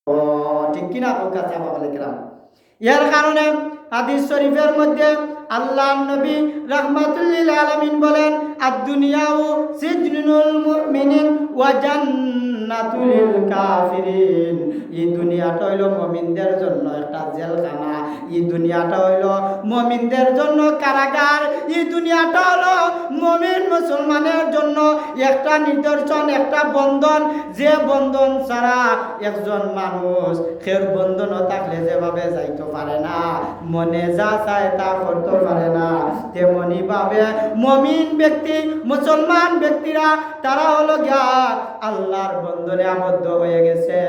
ও ঠিক কিনা কাছে বলে গেলাম। এর কারণে হাদিস শরীফের মধ্যে আল্লাহর নবী রাহমাতুল লিল আলামিন বলেন, আদ-দুনিয়াউ সিজনুল মুমিনিন ওয়া জান্নাতুল লিল কাফিরিন। এই দুনিয়াটা হইল মুমিনদের জন্য একটা জেলখানা, এই দুনিয়াটা হইল মুমিনদের জন্য কারাগার, এই দুনিয়াটা হলো মুমিন মুসলমানের জন্য একটা নিদর্শন, একটা বন্ধন, যে বন্ধন ছাড়া একজন মানুষ খের বন্ধনও থাকলে যেভাবে যাইতে পারে না, মনে যা চায় তা করতে পারে না, তেমনি ভাবে মুমিন ব্যক্তি মুসলমান ব্যক্তিরা তারা হলো গিয়া আল্লাহর বন্ধনে আবদ্ধ হয়ে গেছে।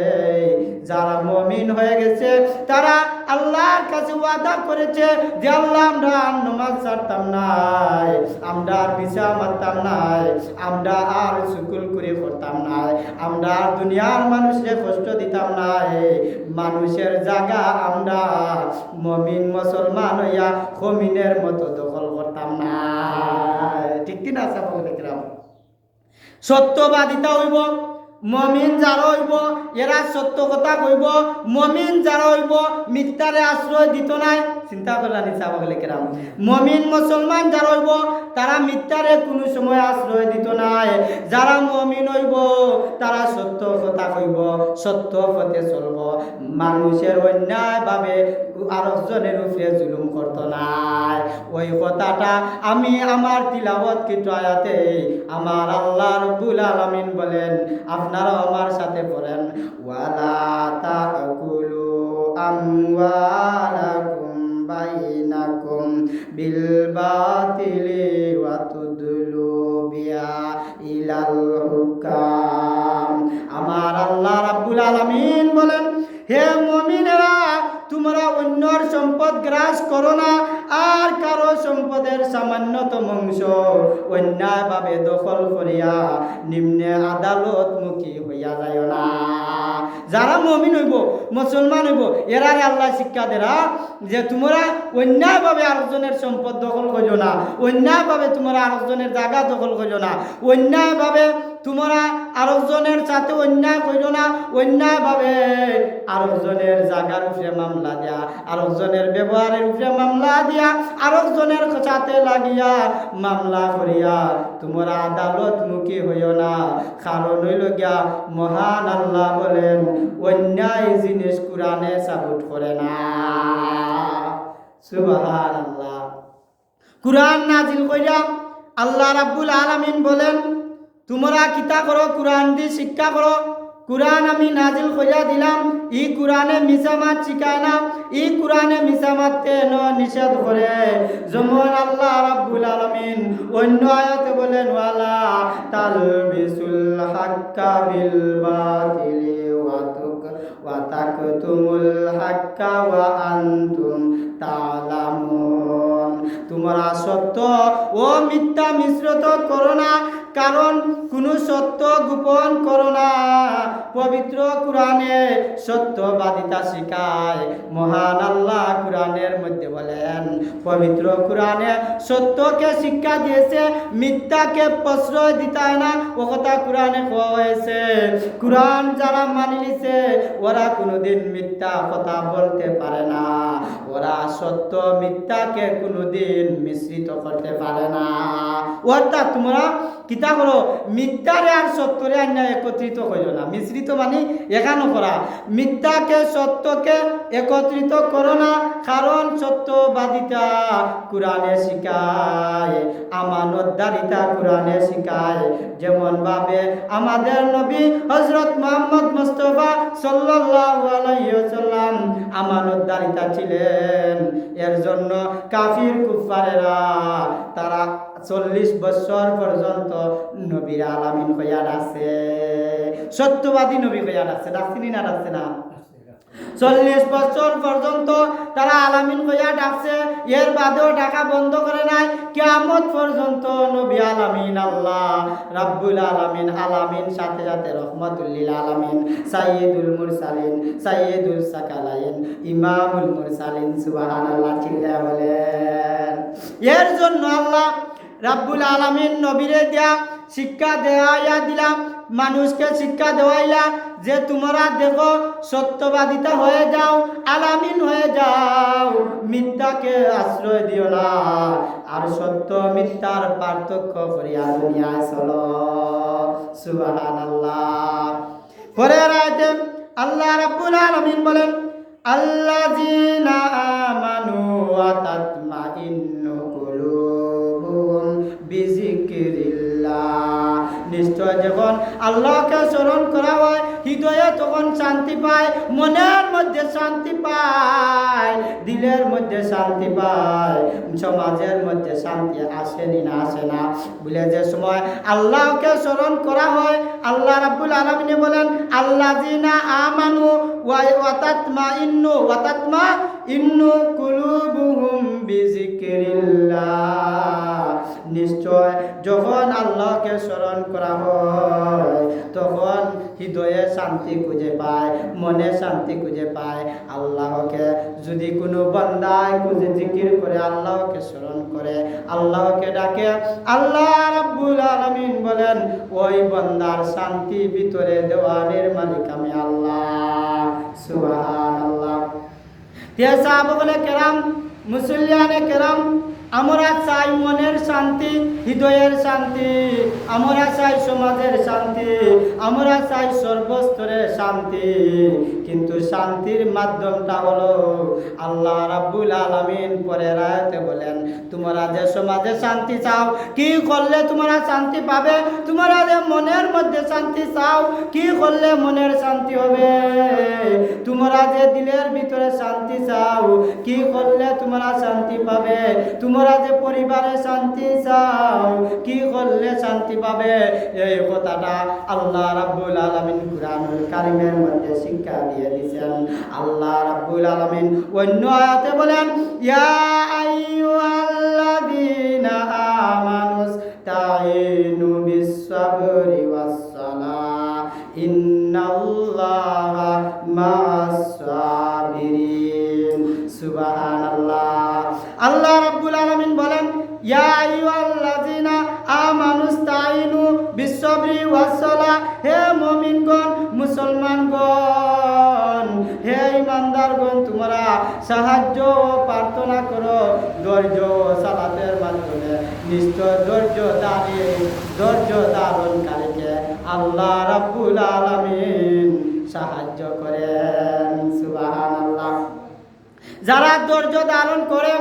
যারা মুমিন হয়ে গেছে তারা আল্লাহর কাছে ওয়াদা করেছে যে আল্লাহ আমরা নামাজ ছাড়তাম নাই, আমরা মিছা মারতাম নাই, আমরা আর সুকুল করে করতাম নাই, আমরা আর দুনিয়ার মানুষের কষ্ট দিতাম নাই, মানুষের জায়গা আমরা মুমিন মুসলমান হইয়া খমিনের মতো দখল করতাম না। ঠিক কিনা সাপোজ দেখলাম। সত্যবাদিতা হইব মুমিন যারা হইব এরা সত্য কথা কইব, মুমিন যারা হইব মিথ্যারে আশ্রয় দিত নাই। চিন্তা করে নিছা বলে কেরাম, মুমিন মুসলমান যারা হইব তারা মিথ্যারে কোনো সময় আশ্রয় দিত নাই। যারা মুমিন হইব তারা সত্য কথা কইব, সত্য পথে চলব, মানুষের অন্যায়ভাবে আরেকজনের উপরে জুলুম করত নাই। ওই কথাটা আমি আমার তিলাওয়াত কৃত আয়াতে আমার আল্লাহ রাব্বুল আলামিন বলেন, আপনারাও আমার সাথে পড়েন, ওয়ালা তাকুলু আমওয়ালাকুম বাইনাকুম বিল বাতিলি ওয়া তুদলু বিহা ইলাল হুকাম। আমার আল্লাহ রাব্বুল আলামিন বলেন, হে মুমিনেরা তোমরা অন্যর সম্পদ গ্রাস করো না, আর কারো সম্পদের সামান্যতম অংশ অন্যায়ভাবে দখল করিয়া নিম্নে আদালতমুখী হইয়া যায় না। যারা মুমিন হইব মুসলমান হইব এরারে আল্লাহ শিক্ষা দেরা যে তোমরা অন্যায়ভাবে আরেকজনের সম্পদ দখল করিও না, অন্যায়ভাবে তোমরা আরেকজনের জায়গা দখল করিও না, অন্যায়ভাবে তোমরা আরেকজনের সাথে অন্যায় করিও না, অন্যায়ভাবে আরেকজনের জায়গার উপরে মামলা দিয়া, আরেকজনের ব্যবহারের উপরে মামলা দিয়া, আরেকজনের সাথে লাগিয়া মামলা করিয়া তোমরা আদালতমুখী হইও না। কারণ হইল গিয়া মহান আল্লাহ বলেন অন্যায় জিনিস কোরআনে সাপোর্ট করে না। সুবহানাল্লাহ। কোরআন নাজিল কইরা আল্লাহ রাব্বুল আলামিন বলেন তোমরা কিতা করো, কোরআন দিয়ে শিক্ষা করো। কোরআন আমি নাজিল কইরা দিলাম, এই কোরআনে মিসামাত শিখায় না, এই কোরআনে মিসামাতকে নিষেধ করে। যেমন আল্লাহ রাব্বুল আলামিন অন্য আয়াতে বলেন, ওয়ালা তালবিসুল হাক্কা বিল বাতিলি ওয়া তাকতুমুল হাক্কা ওয়া আনতুম তা'লামুন। তোমরা সত্য ও মিথ্যা মিশ্রিত করো না, কারণ কোন সত্য গোপন করো না। পবিত্র কোরআনে সত্যবাদিতা শিখায়। মহান আল্লাহ কোরআনের মধ্যে বলেন, পবিত্র কোরআনে সত্যকে শিক্ষা দিয়েছে, মিথ্যাকে প্রশ্রয় দিতায় না, ও কথা কোরআনে কোয়া হয়েছে। কোরআন যারা মানি নিছে ওরা কোনোদিন মিথ্যা কথা বলতে পারে না, ওরা সত্য মিথ্যাকে কোনোদিন মিশ্রিত করতে পারে না। অর্থাৎ তোমরা কিতা করো, মিথ্যারে আর সত্যরে অন্যায় একত্রিত করিও না। মিশ্রিত মানে এখানো করা, মিথ্যাকে সত্যকে একত্রিত করো না, কারণ সত্যবাদিতা কোরআনে শিখায়, আমানতদারিতা কোরআনে শিখায়। যেমন ভাবে আমাদের নবী হযরত মুহাম্মদ মুস্তাফা সাল্লাল্লাহু আলাইহি ওয়াসাল্লাম আমানতদারিতা ছিলেন। এর জন্য কাফির কুফারেরা তারা 40 বছর পর্যন্ত নবীর আলামিন হইয়া ডাকছে, সত্যবাদী নবী হইয়া ডাকছে, ডাকছিনি না ডাকছে না? 40 বছর পর্যন্ত তারা আলামিন হইয়া ডাকছে, এর বাদেও ডাকা বন্ধ করে নাই। কিয়ামত পর্যন্ত নবী আলামিন আল্লাহ রাব্বুল আলামিন, আলামিন সাথে সাথে রহমাতুল লিল আলামিন, সাইয়্যিদুল মুরসালিন, সাইয়্যিদুল সাকালাইন, ইমামুল মুরসালিন। সুবহানাল্লাহ চিল্লায়া বলেন। এর জন্য আল্লাহ রাব্বুল আলামিন নবীরে দিয়া শিক্ষা দেয়া দিলাম, মানুষকে শিক্ষা দেওয়াইলা যে তোমরা দেখো সত্যবাদিতা হয়ে যাও, আলামিন হয়ে যাও, মিথ্যাকে আশ্রয় দিও না, আর সত্য মিথ্যার পার্থক্য করিয়া দুনিয়ায় চলো। সুবহানাল্লাহ। পরের আয়াতে আল্লাহ রাব্বুল আলামিন বলেন, আল্লাযীনা আমানু ওয়া তাতমাইন্নু কুলুবুহুম বিযিকরিল্লাহ। নিশ্চয় যখন আল্লাহকে স্মরণ করা হয় হৃদয়ে তখন শান্তি পায়, মনের মধ্যে শান্তি পায়, দিলের মধ্যে শান্তি পায়। সমাজের মধ্যে শান্তি আসেনি না, আসে না বলে যে সময় আল্লাহকে স্মরণ করা হয়, আল্লাহ রাব্বুল আলামিন বলেন আল্লাযীনা আমানু ওয়া তাতমাইন্নু কুলুবুহুম বিযিকরিল্লাহ। নিশ্চয় যখন আল্লাহকে স্মরণ করা হয় তখন হৃদয়ে শান্তি খুঁজে পায়, মনে শান্তি খুঁজে পায়। আল্লাহকে যদি কোনো বান্দায় খুঁজে জিকির করে, আল্লাহকে স্মরণ করে, আল্লাহকে ডাকে, আল্লাহ রাব্বুল আলামিন বলেন ওই বান্দার শান্তি ভিতরে দেওয়ানের মালিক আমি আল্লাহ। সুবহানাল্লাহ। সাহাবায়ে কেরাম, মুসল্লিয়ানে কেরাম, আমরা চাই মনের শান্তি, হৃদয়ের শান্তি, আমরা চাই সমাজের শান্তি, আমরা চাই সর্বস্তরের শান্তি, কিন্তু শান্তির মাধ্যমটা হলো আল্লাহ রাব্বুল আলামিন পরের আয়াতে বলেন তোমরা যে সমাজে শান্তি চাও, কি করলে তোমরা শান্তি পাবে? তোমরা যে মনের মধ্যে শান্তি চাও, কি করলে মনের শান্তি হবে? তোমরা যে দিলের ভিতরে শান্তি চাও, কি করলে তোমরা শান্তি পাবে? তোমরা যে পরিবারে শান্তি চাও, কি করলে শান্তি পাবে? এই কথাটা আল্লাহ রাব্বুল আলামিন কুরআনুল কারীমের মধ্যে শিক্ষা দিয়ে দিয়েছেন। আল্লাহ রাব্বুল আলামিন অন্য আয়াতে বলেন ইয়া আইয়ুহাল্লাযীনা আমানুস্তাঈনু বিস-সাবরি ওয়াস-সালাহ ইন্নাল্লাহা মা'আস-সাবিরিন। সুবহানাল্লাহ। আল্লাহ রাব্বুল আলামিন বলেন ইয়া আইয়ুহাল্লাযীনা আমানুস্তাঈনু বিস-সাবরি ওয়াস-সালাহ। হে মুমিনগণ, মুসলমানগণ, হে ঈমানদারগণ, তোমরা সাহায্য প্রার্থনা করো ধৈর্য ও সালাতের মাধ্যমে। নিশ্চয় ধৈর্য ধারণকারীকে আল্লাহ রাব্বুল আলামিন সাহায্য করেন। সুবহানাল্লাহ। যারা ধৈর্য ধারণ করে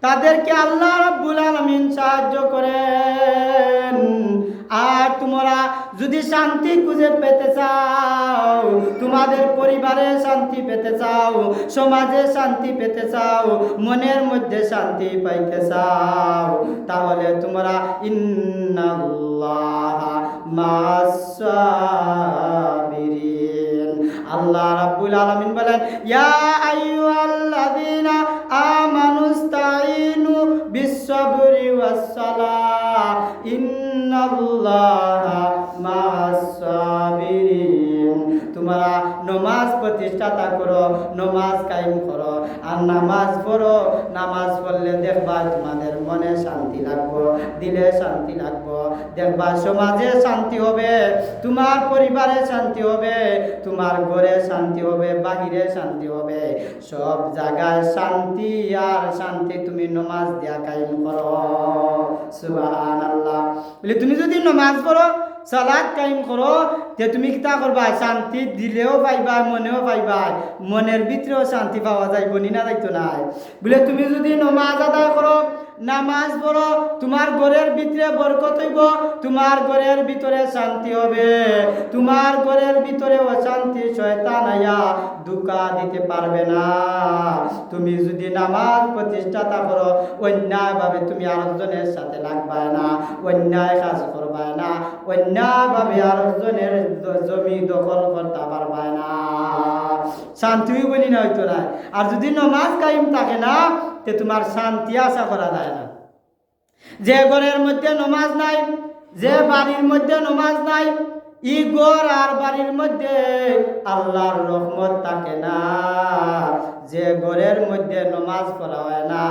তাদেরকে আল্লাহ রাব্বুল আলামিন সাহায্য করেন। আর তোমরা যদি শান্তি খুঁজে পেতে চাও, তোমাদের পরিবারে শান্তি পেতে চাও, সমাজে শান্তি পেতে চাও, মনের মধ্যে শান্তি পাইতে চাও, তাহলে তোমরা ইন্নাল্লাহা মা'আস-সাবিরিন। আল্লাহ রাব্বুল আলামিন বলেন ইয়া আইয়ুহাল্লাযীনা আমানুস্তাঈনু বিস-সাবরি ওয়াস-সালাহ ইন্নাল্লাহা মা'আস-সাবিরিন। তোমরা নামাজ প্রতিষ্ঠাতা করো, নামাজ কায়েম করো, আর নামাজ পড়ো। নামাজ পড়লে দেখবা তোমাদের মনে শান্তি লাগবে, দিলে শান্তি লাগবে, দেখবা সমাজে শান্তি হবে, তোমার পরিবারে শান্তি হবে, তোমার ঘরে শান্তি হবে, বাহিরে শান্তি হবে, সব জায়গায় শান্তি। আর শান্তি তুমি নামাজ দিয়া কায়েম করো। সুবহানাল্লাহ। বলে তুমি যদি নামাজ পড়ো, সালাত কায়েম করো, যে তুমি কিতা করবা? শান্তি দিলেও পাইবা, মনেও পাইবা, মনের ভিতরেও শান্তি পাওয়া যাইব নি না যাইতো না। বলে তুমি যদি নামাজ আদায় করো, নামাজ পড়ো, তোমার ঘরের ভিতরে বরকত হইব, তোমার ঘরের ভিতরে শান্তি হবে, তোমার ঘরের ভিতরে অশান্তি শয়তান আইয়া ধোঁকা দিতে পারবে না। তুমি যদি নামাজ প্রতিষ্ঠাতা করো, অন্যায়ভাবে তুমি আরেকজনের সাথে লাগবে না, অন্যায় কাজ করবে না, অন্যায়ভাবে আরেকজনের জমি দখল করতে পারবে না, শান্তি বলি না হইতো না। আর যদি নামাজ কায়েম থাকে না, তে তোমার শান্তি আশা করা যায় না। যে ঘরের মধ্যে নামাজ নাই, যে বাড়ির মধ্যে নামাজ নাই, ই ঘর আর বাড়ির মধ্যে আল্লাহর রহমত থাকে না। যে ঘরের মধ্যে নামাজ পড়া হয় না,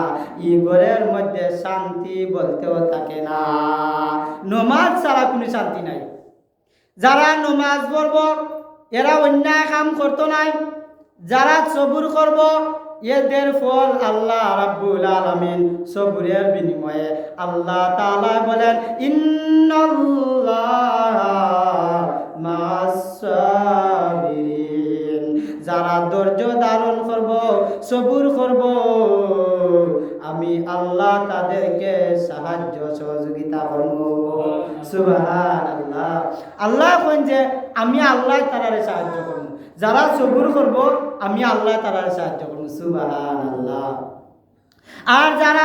ই ঘরের মধ্যে শান্তি বলতেও থাকে না। নামাজ ছাড়া কোনো শান্তি নাই। যারা নমাজ পড়ব এরা অন্যায় কাম করতো নাই, যারা সবুর করব এদের ফল আল্লাহ রাব্বুল আলামিন সবুরের বিনিময়ে আল্লাহ তাআলা বলেন ইন্নাল্লাহা মা'আস সাবিরিন। যারা ধৈর্য ধারণ করব, সবুর করব, আমি আল্লাহ তাদেরকে সাহায্য সহযোগিতা করব। সুবহানাল্লাহ। আল্লাহ কইন যে আমি আল্লাহ তারারে সাহায্য করব, যারা সবুর করব আমি আল্লাহ তারারে সাহায্য করব। সুবহানাল্লাহ। আর যারা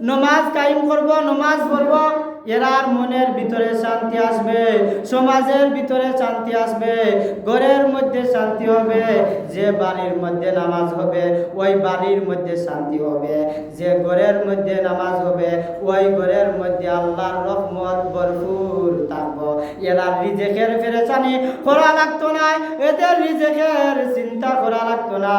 নমাজ কায়েম করব, নমাজ পড়ব, এরার মনের ভিতরে শান্তি আসবে, সমাজের ভিতরে শান্তি আসবে, ঘরের মধ্যে শান্তি হবে। যে বাড়ির মধ্যে নামাজ হবে ওই বাড়ির মধ্যে শান্তি হবে, যে ঘরের মধ্যে নামাজ হবে ওই ঘরের মধ্যে আল্লাহর রহমত ভরপুর থাকবো। এরার রিজেকের পেরেশানি করা লাগতো না, এদের রিজেকের চিন্তা করা লাগতো না।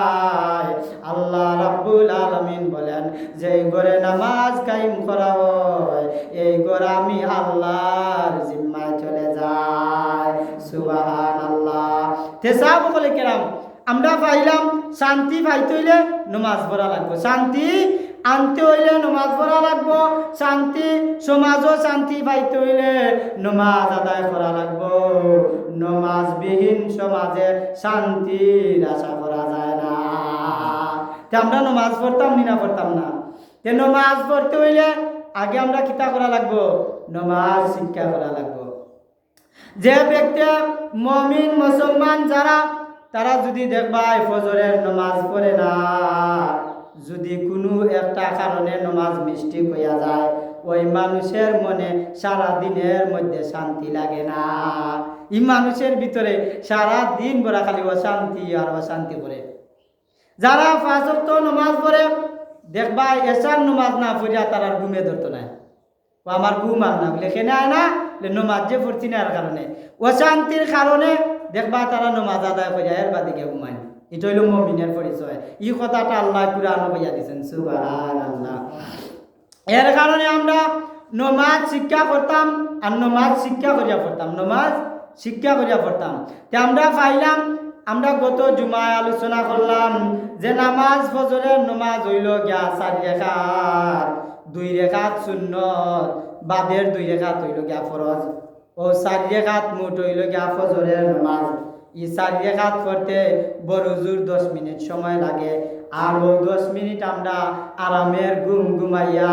আল্লাহ রাব্বুল আলামিন বলেন যে ঘরে নামাজ কায়েম করা হয় এই ঘর আমি আল্লাহর জিম্মায় চলে যায়। সুবহানাল্লাহ। তেসাব বলে কেরাম আমরা পাইলাম শান্তি পাইতে হইলে নামাজ পড়া লাগবে, শান্তি আনতে হইলে নামাজ পড়া লাগবো, শান্তি সমাজও শান্তি পাইতে হইলে নামাজ আদায় করা লাগবো। নামাজবিহীন সমাজে শান্তির আশা করা যায় না। আমরা নামাজ পড়তাম না পড়তাম না, নামাজ পড়তে হইলে আগে আমরা কিতা করা লাগবো, নামাজ শিক্ষা করা লাগবো। যে ব্যক্তি মুমিন মুসলমান যারা তারা যদি দেখবা ফজরের নামাজ পড়ে না, যদি কোনো একটা কারণে নামাজ মিস্টেক হইয়া যায় ওই মানুষের মনে সারা দিনের মধ্যে শান্তি লাগে না। এই মানুষের ভিতরে সারা দিন ভরা খালি অশান্তি আর অশান্তি করে। যারা 5 ওয়াক্ত নামাজ পড়ে দেখবা এশার নামাজ না পড়িয়া তার আর ঘুমে ধরতো না, ও আমার ঘুম আর না বলে কেন আয় না নামাজ যে পড়ছি না এর কারণে অশান্তির কারণে দেখবা তারা নামাজ আদায় করিয়া এর বাদিকে ঘুমায়। এটা হইল মুমিনের পরিচয়। এই কথাটা আল্লাহ কুরআনে বইয়া দিয়েছেন। সুবহানাল্লাহ। এর কারণে আমরা নামাজ শিক্ষা করতাম আর নামাজ শিক্ষা করিয়া পড়তাম, নামাজ শিক্ষা করিয়া পড়তাম। তে আমরা পাইলাম, আমরা গত জুমায় আলোচনা করলাম যে নামাজ ফজরের নামাজ হইল গিয়া 4 রাকাত, 2 রাকাত সুন্নত, বাদের 2 রাকাত হইল গিয়া ফরজ। ও 4 রাকাত মোট হইল গিয়া ফজরের নামাজ। এই 4 রাকাত পড়তে বড় জোর 10 মিনিট সময় লাগে। আর ওই 10 মিনিট আমরা আরামের ঘুম ঘুমাইয়া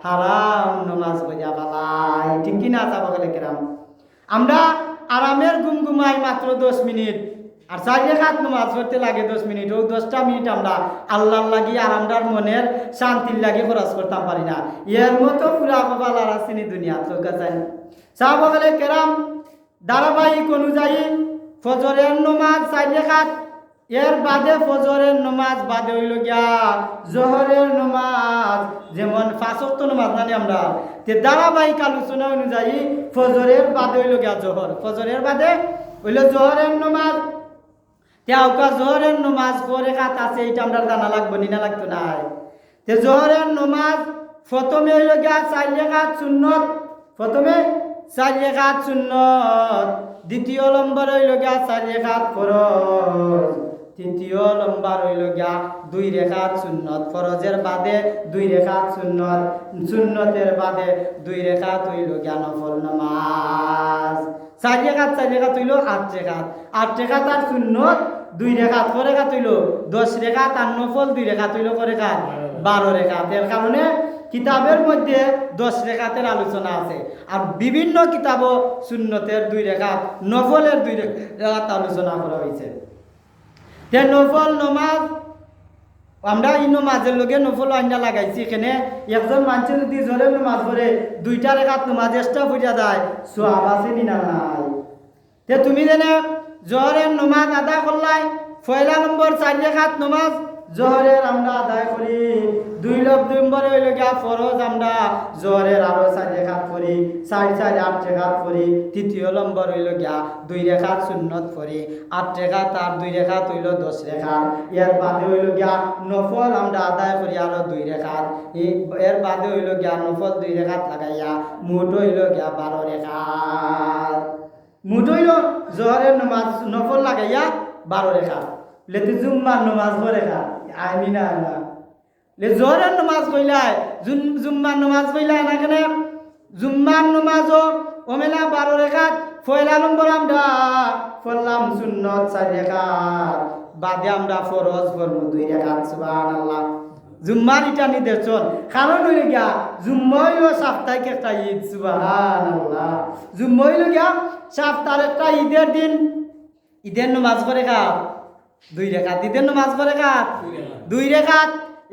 হারাম নামাজ পড়িয়া পালাই। ঠিক কিনা চাবা গেলে কেরাম আমরা আরামের ঘুম ঘুমাই মাত্র 10 মিনিট, আর 4 রাকাত নামাজ পড়তে লাগে 10 মিনিট। ওই 10টা মিনিট আমরা আল্লাহর লাগি আর আমরার মনের শান্তির লাগি খরচ করতাম পারি না। এর মতো পুরা কপাল আর আসেনি দুনিয়া তো কাছে। সাহাবা বলে কেরাম ধারাবাহিক অনুযায়ী ফজরের নামাজ 4 রাকাত, এর বাদে ফজরের নামাজ বাদে হইল গিয়া জোহরের নামাজ, যেমন 5 ওয়াক্ত নামাজ জানি আমরা, তে ধারাবাহিক আলোচনা অনুযায়ী ফজরের বাদে হইল গিয়া জোহর, ফজরের বাদে হইল জোহরের নামাজ। তেউকা জোহরের নামাজ 4 রাকাত আছে, এটা আমরা জানা লাগবে না লাগতো না। তে জোহরের নামাজ প্রথমে হইল গিয়া 4 রাকাত সুন্নত, প্রথমে 4 রাকাত সুন্নত, দ্বিতীয় নম্বর হইল গিয়া 4 রাকাত ফরজ, তৃতীয় নম্বর হইল গিয়া 2 রাকাত সুন্নত। ফরজের বাদে 2 রাকাত সুন্নত, সুন্নতের বাদে 2 রাকাত হইল গিয়া নফল নামাজ। 4 রাকাত হইল 8 রাকাত, 8 রাকাত আর সুন্নত 2 রাকাত, 4 রাকাত হইল 10 রাকাত, আর নফল 2 রাকাত হইল 4 রাকাত 12 রাকাত। এর কারণে কিতাবের মধ্যে 10 রাকাতের আলোচনা আছে, আর বিভিন্ন কিতাবও সুন্নতের 2 রাকাত, নফলের 2 রাকাত আলোচনা করা হয়েছে। তে নফল নামাজ আমরা এই নামাজের লগে নফল আইনা লাগাইছি। এখানে একজন মানুষ যদি জোরে নামাজ পড়ে 2টা রাকাত নামাজ এক্সট্রা পড়িয়া যায়, সওয়াব আছে না নাই? তে তুমি জানে জোহরের নামাজ আদা করলাই, পয়লা নম্বর 4 রাকাত নামাজ জোহরের আমরা আদায় করি, 2 নম্বরে হইল গিয়া ফরজ আমরা জোহরের আরো 4 রাকাত পড়ি, 4 4 8 রাকাত পড়ি। তৃতীয় নম্বর হইল গিয়া 2 রাকাত সুন্নত পড়ি, 8 রাকাত আর 2 রাকাত হইল 10 রাকাত। এর বাদে হইল গিয়া নফল আমরা আদায় করি আরো 2 রাকাত, এর বাদে হইল গিয়া নফল 2 রাকাত লাগাইয়া মোট হইল গিয়া 12 রাকাত। মুঠইল জহরের নমাজ নফল লাগাইয়া 12 রেখা লেতে জুম্মার নমাজ পড়ে খা আইনি না না লে জহরের নমাজ কইলাই জুম্মার নমাজ কইলাই না কেন জুম্মার নমাজও ওমেলা 12 রেখা পয়লা নম্বর আমরা পড়লাম সুন্নত 4 রেখা বাদে আমরা ফরজ পড়ব 2 রেখা সুবহানাল্লাহ জুম্মার এটা নির্দেশন কারণ হইল গিয়া জুম্মা হইল সাপ্তাহিক একটা ঈদ সুবহানাল্লাহ জুম্মা হইল গিয়া সাপ্তাহের একটা ঈদের নামাজ পড়ে খা 2 রেখাত ঈদের নামাজ পড়ে খা 2 রেখাত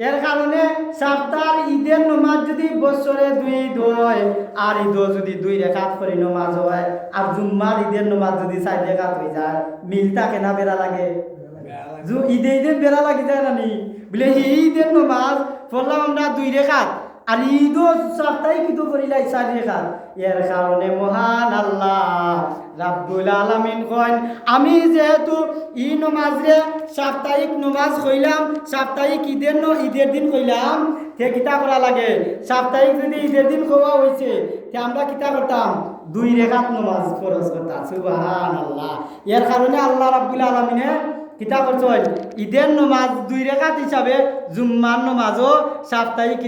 এর কারণে সপ্তাহ ঈদের নামাজ যদি বছরে 2 ঈদ হয় আর ঈদ যদি 2 রেখাত করে নামাজ হয় আর জুম্মার ঈদের নামাজ যদি 4 রেখাত হয়ে যায় মিল থাকে না বেড়া লাগে ঈদে বেড়া লাগে যায় না নি বলে ঈদের নামাজ পড়লাম আমরা 2 রেখাত আর ঈদও সাপ্তাহিক ঈদও পড়িলাই 4 রেখাত এর কারণে মহান আল্লাহ রাব্বুল আলামিন কইন আমি যেহেতু ই নামাজরে সাপ্তাহিক নামাজ কইলাম সাপ্তাহিক ঈদের দিন কইলাম তে কিতা করা লাগে সাপ্তাহিক যদি ঈদের দিন খাওয়া হইছে তে আমরা কিতা করতাম 2 রেখাত নামাজ ফরজ করতাম সুবহানাল্লাহ এর কারণে আল্লাহ রাব্বুল আলামিনে কিতা করছেন ঈদের নামাজ 2 রেখাত হিসাবে জুম্মার নামাজও সাপ্তাহিক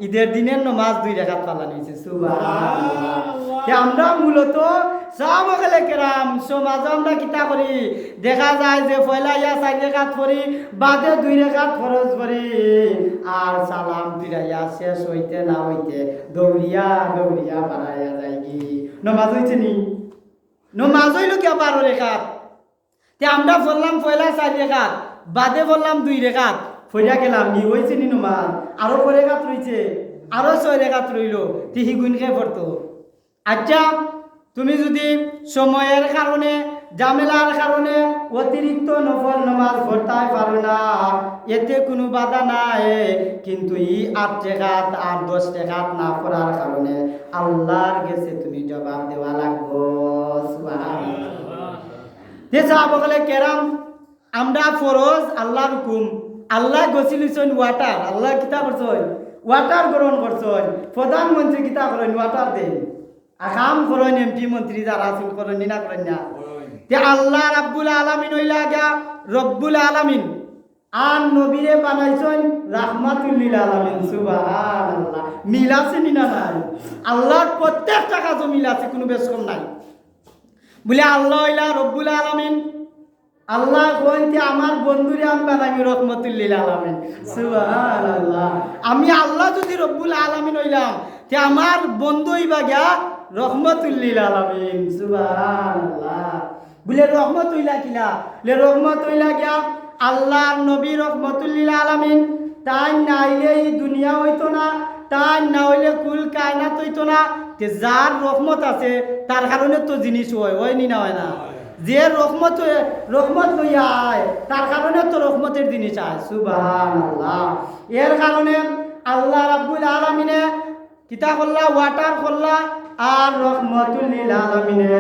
ঈদের দিনের নামাজ 2 রেখাত পালন হয়েছে সুবহানাল্লাহ আমরা মূলত সাহাবায়ে কেরাম সমাজ আমরা কিতা করি দেখা যায় যে পয়লা 4 রেখাত পড়ি বাদে 2 রেখাত ফরজ পড়ি আর সালাম ফিরাইয়া শেষ হইতে না হইতে দৌড়িয়া বাড়াইয়া যায় কি নামাজ হইছে নি নামাজ হইল কি 12 রেখাত তে আমরা পড়লাম পয়লা 4 রেখাত বাদে পড়লাম 2 রেখাত ফইরা গেলাম নি হইছে নি নামাজ আরো 4 রেখাত রইছে আরো 6 রেখাত রইল তিহি গুণ কে পড়তো আচ্ছা তুমি যদি সময়ের কারণে জামেলার কারণে অতিরিক্ত নফল নামাজ পড়তে পারো না এতে কোনো বাধা নাই কিন্তু 8 রেখাত আর 10 রেখাত না পড়ার কারণে আল্লাহর কাছে তুমি জবাব দেওয়া লাগবে সুবহানাল্লাহ যে সাহাবায়ে কেরাম আমরা ফরজ আল্লাহর হুকুম আল্লাহ গছিলিছেন ওয়াটার আল্লাহ কিতা করছেন ওয়াটার গ্রহণ করছেন প্রধানমন্ত্রী কিতা করেন ওয়াটার দেন আকাম করেন এমপি মন্ত্রী যারা আছেন করেন না করেন না তে আল্লাহ রাব্বুল আলামিন হইলা গিয়া রব্বুল আলামিন আর নবীরে বানাইছেন রাহমাতুল লিল আলামিন সুবহানাল্লাহ মিল আছে নি না নাই আল্লাহর প্রত্যেকটা কাজে মিল আছে কোনো বেশ কম নাই বলে আল্লাহ হইলা রব্বুল আলামিন আল্লাহ কইতে আমার বন্ধুরে আমি বানাইমি রহমাতুল লিল আলামিন সুবহানাল্লাহ আমি আল্লাহ যদি রব্বুল আলামিন হইলাম তে আমার বন্ধু হইবা গিয়া রহমাতুল লিল আলামিন সুবহানাল্লাহ বলে রহমত হইলা কিলা লে রহমত হইলা গিয়া আল্লাহর নবী রহমাতুল লিল আলামিন তাই নাইলে এই দুনিয়া হইতো না তাই না হইলে কুল কায়নাত হইতো না তে যার রহমত আছে তার কারণে তো জিনিস হয় নি না হয় না যে রহমত লইয়া আয় তার কারণে তো রহমতের জিনিস আয় সুবহানাল্লাহ এর কারণে আল্লাহ রাব্বুল আলামিনে কিতা করলা ওয়াটার করলা আর রহমাতুল লিল আলামিনে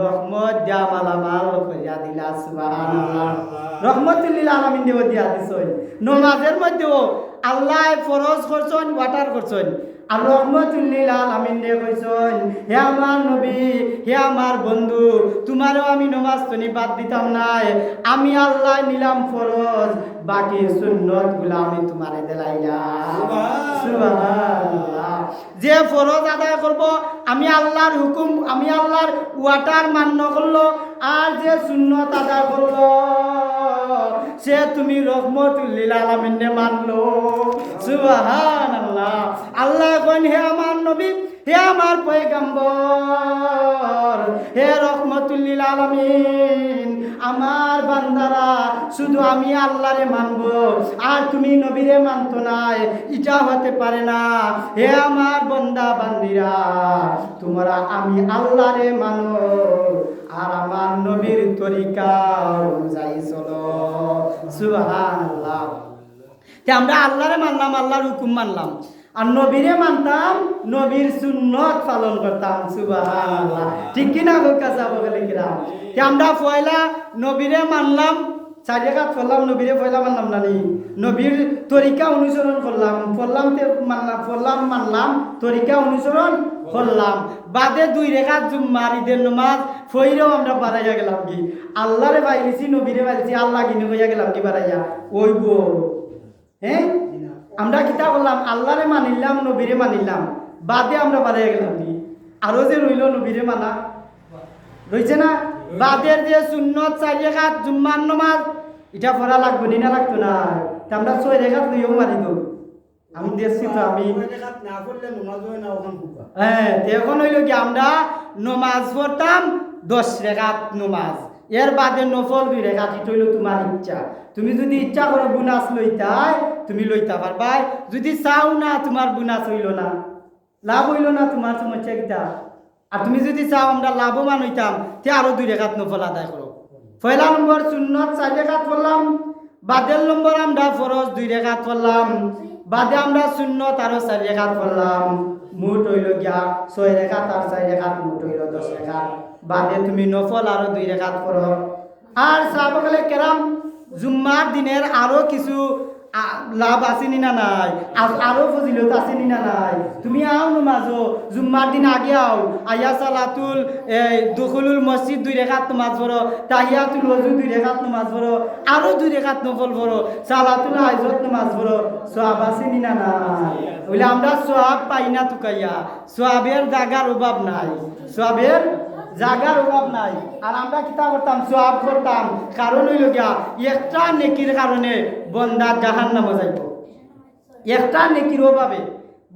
রহমত দিয়া মালামাল করিয়া দিলা সুবহানাল্লাহ রহমাতুল লিল আলামিন দিয়া দিছেন নামাজের মধ্যেও আল্লাহ ফরজ করছেন ওয়াটার করছেন আর রহমাতুল লিল আলামিন কইছেন হে আমার নবী হে আমার বন্ধু তোমারও আমি নামাজ তনি বাদ দিতাম না আমি আল্লাহ নিলাম ফরজ বাকি সুন্নত গুলা আমি তোমারে দিলাইলাম সুবহানাল্লাহ যে ফরজ আদায় করব আমি আল্লাহর হুকুম আমি আল্লাহর ওয়াটার মান্য করলো আর যে সুন্নত আদায় করলো সে তুমি রহমাতুল লিল আলামিন মানলো সুবহানাল্লাহ আল্লাহ কোন হে আমার নবী হে আমার পয়গম্বর হে রহমাতুল লিল আলামিন আমার বান্দারা শুধু আমি আল্লাহরে মানবো আর তুমি নবীরে মানতো না এটা হতে পারে না হে আমার বান্দা বান্দিরা তোমরা আমি আল্লাহরে মানো আর আমার নবীর তরিকা অনুযায়ী চলো সুবহানাল্লাহ তে আমরা আল্লাহরে মানলাম আল্লাহর হুকুম মানলাম আর নবীরে মানতাম নবীর সুন্নত পালন করতাম সুবহানাল্লাহ ঠিক কি না গো কাজা বলে কিরাম তে আমরা পয়লা নবীরে মানলাম 4 রাকাত পড়লাম নবীরে পয়লা মানলাম না নি নবীর তরিকা অনুসরণ করলাম পড়লাম তে মানলাম তরিকা অনুসরণ পড়লাম, বাদে 2 রেখাত জুম্মার ঈদের নামাজ ফইরেও আমরা বাড়াইয়া গেলাম কি আল্লাহরে পাইছি নবীরে পাইছি আল্লাহ কিনে হইয়া গেলাম কি বাড়াইয়া ওইব। হ্যাঁ, আমরা কিতা বললাম আল্লাহরে মানিলাম নবীরে মানিলাম, বাদে আমরা বাড়াইয়া গেলাম কি আরো যে রইল নবীরে মানা রইছে না। বাদের যে সুন্নত 4 রেখাত জুম্মার নামাজ এটা পড়া লাগবে না লাগতো না, আমরা 6 রেখাত লইও মারি দো। আমি দেখছি তো আমি হ্যাঁ এখন হইল কি আমরা নমাজ পড়তাম 10 রেখাত নমাজ, এর বাদে নফল 2 রেখাত। এটা হইল তোমার ইচ্ছা, তুমি যদি ইচ্ছা করো বোনাস লইতাই তুমি লইতা পারবাই, যদি চাও না তোমার বোনাস হইল না, লাভ হইল না, তোমার সমস্যা কিটা। আর তুমি যদি চাও আমরা লাভবান হইতাম তে আরো 2 রেখাত নফল আদায় করো। পয়লা নম্বর সুন্নত 4 রেখাত পড়লাম, বাদের নম্বর আমরা ফরজ 2 রেখাত পড়লাম, বাদে আমরা সুন্নত আরো 4 রেখাত পড়লাম, মোট হইল গিয়া 6 রেখাত আর 4 রেখাত মোট হইল 10 রেখাত। বাদে তুমি নফল আরো 2 রেখাত পড়ো। আর সাহাবায়ে কেরাম জুম্মার দিনের আরো কিছু লাভ আসেনি না নাই, আরো ফজিলত আসেনি না নাই। তুমি আও নমাজো জুম্মার দিন আগে আও, আয়া সালাতুল দুখুলুল মসজিদ 2 রেখাত নামাজ পড়ো, তাহিয়াতুল ওযু 2 রেখাত নামাজ পড়ো, আরো 2 রেখাত নফল পড়ো, সালাতুল হাজত নামাজ পড়ো, সওয়াব আসেনি না নাই। বলে আমরা সওয়াব পাই না তুকাইয়া, সওয়াবের জায়গার অভাব নাই, সওয়াবের জাগার অভাব নাই। আর আমরা কিতা করতাম সওয়াব করতাম, কারণ হইল গিয়া একটা নেকির কারণে বন্দা জাহান্নামে যাইব, একটা নেকির অভাবে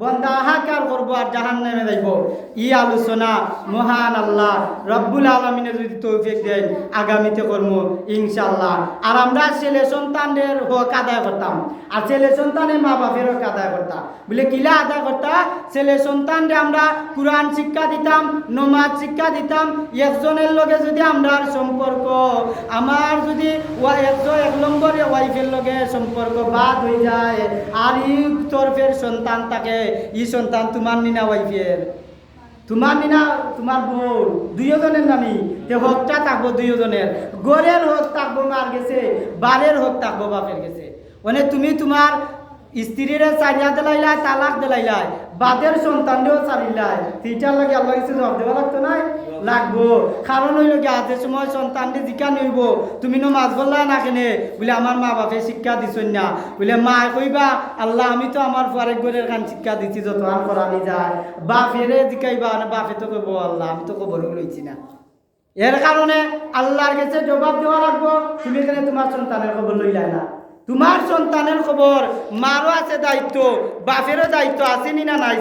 বন্দা হাহাকার করবো আর জাহান্নামে যাইব। ই আলোচনা মহান আল্লাহ রব্বুল আলামিনের যদি তৌফিক দেন আগামীতে করব ইনশাআল্লাহ। আর আমরা ছেলে সন্তানদের হক আদায় করতাম, আর ছেলে সন্তানের মা বাপের হক আদায় করতাম। বলে কিলা আদায় করতা, ছেলে সন্তানরে আমরা কোরআন শিক্ষা দিতাম, নমাজ শিক্ষা দিতাম। একজনের লগে যদি আমরা সম্পর্ক আমার যদি এক নম্বরে ওয়াইফের লগে সম্পর্ক বাদ হয়ে যায়, আর ই তরফের সন্তান থাকে, ই সন্তান তোমার নিনা ওয়াইফের, তোমার নিনা তোমার বোন, 2 জনের নামি তে হকটা থাকবো 2 জনের। গড়ের হক থাকবো মার গেছে, বারের হক থাকবো বাপের গেছে। মানে তুমি তোমার স্ত্রীরে চারিয়া দিলাইলাই, তালাক দিলাইলাই, বাদের সন্তানরেও চারিলাই, তিনটার লাগে আল্লাহ কিছু জবাব দেওয়া লাগতো নাই লাগবো। কারণ হইল কি আজের সময় সন্তানকে জিজ্ঞা নইব তুমি নমাজ বললা না কেনে, বলে আমার মা বাপে শিক্ষা দিছন না, বলে মা কইবা আল্লাহ আমি তো আমার পরের ঘরের কান শিক্ষা দিচ্ছি যত আর করানি যায়, বাপেরে জিজ্ঞাইবা না, বাপে তো কইব আল্লাহ আমি তো খবর লইছি না। এর কারণে আল্লাহর কাছে জবাব দেওয়া লাগবো। তুমি এখানে তোমার সন্তানের খবর লইলাই না, তোমার সন্তানের খবর মারও আছে দায়িত্ব, বাপেরও দায়িত্ব আছে নি না নাই।